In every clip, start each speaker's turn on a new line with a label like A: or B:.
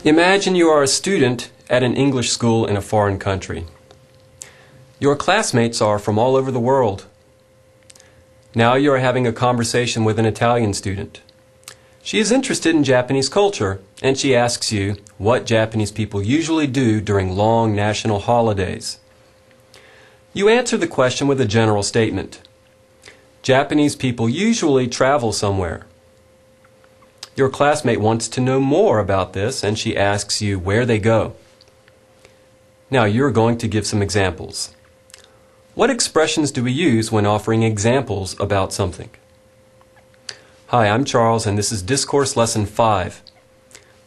A: Imagine you are a student at an English school in a foreign country. Your classmates are from all over the world. Now you are having a conversation with an Italian student. She is interested in Japanese culture, and she asks you what Japanese people usually do during long national holidays. You answer the question with a general statement. Japanese people usually travel somewhere. Your classmate wants to know more about this, and she asks you where they go. Now you're going to give some examples. What expressions do we use when offering examples about something? Hi, I'm Charles, and this is Discourse Lesson 5.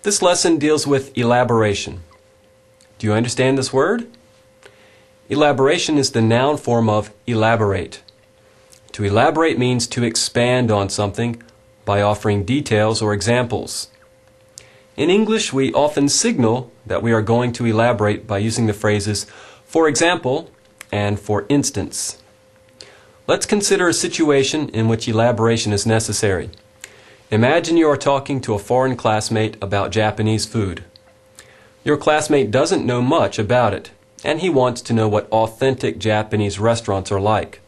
A: This lesson deals with elaboration. Do you understand this word? Elaboration is the noun form of elaborate. To elaborate means to expand on something by offering details or examples. In English, we often signal that we are going to elaborate by using the phrases "for example" and "for instance." Let's consider a situation in which elaboration is necessary. Imagine you are talking to a foreign classmate about Japanese food. Your classmate doesn't know much about it, and he wants to know what authentic Japanese restaurants are like.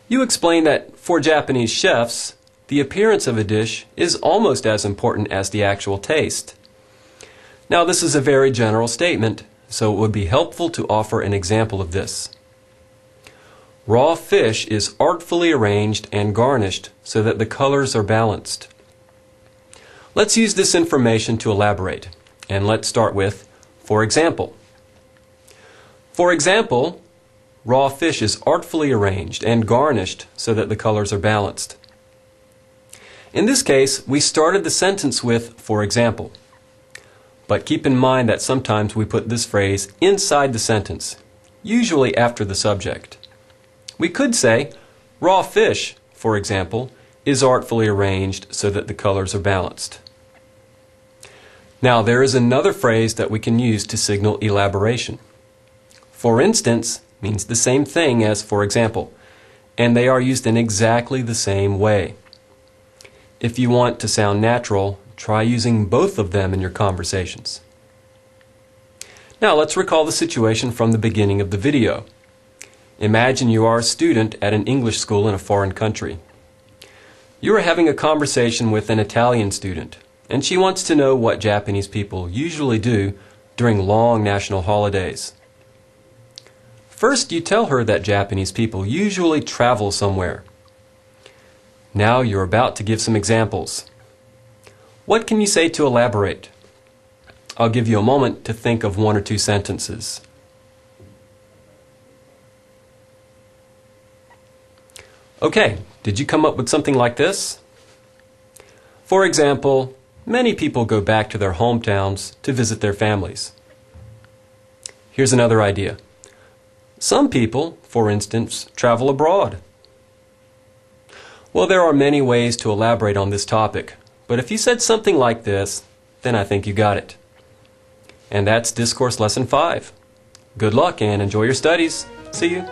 A: You explain that for Japanese chefs, the appearance of a dish is almost as important as the actual taste. Now, this is a very general statement, so it would be helpful to offer an example of this. Raw fish is artfully arranged and garnished so that the colors are balanced. Let's use this information to elaborate, and let's start with "for example." For example, raw fish is artfully arranged and garnished so that the colors are balanced. In this case, we started the sentence with "for example." But keep in mind that sometimes we put this phrase inside the sentence, usually after the subject. We could say, "Raw fish, for example, is artfully arranged so that the colors are balanced." Now, there is another phrase that we can use to signal elaboration. "For instance" means the same thing as "for example," and they are used in exactly the same way. If you want to sound natural, try using both of them in your conversations. Now let's recall the situation from the beginning of the video. Imagine you are a student at an English school in a foreign country. You are having a conversation with an Italian student, and she wants to know what Japanese people usually do during long national holidays. First, you tell her that Japanese people usually travel somewhere. Now you're about to give some examples. What can you say to elaborate? I'll give you a moment to think of one or two sentences. Okay, did you come up with something like this? For example, many people go back to their hometowns to visit their families. Here's another idea. Some people, for instance, travel abroad. Well, there are many ways to elaborate on this topic, but if you said something like this, then I think you got it. And that's Discourse Lesson 5. Good luck and enjoy your studies. See you.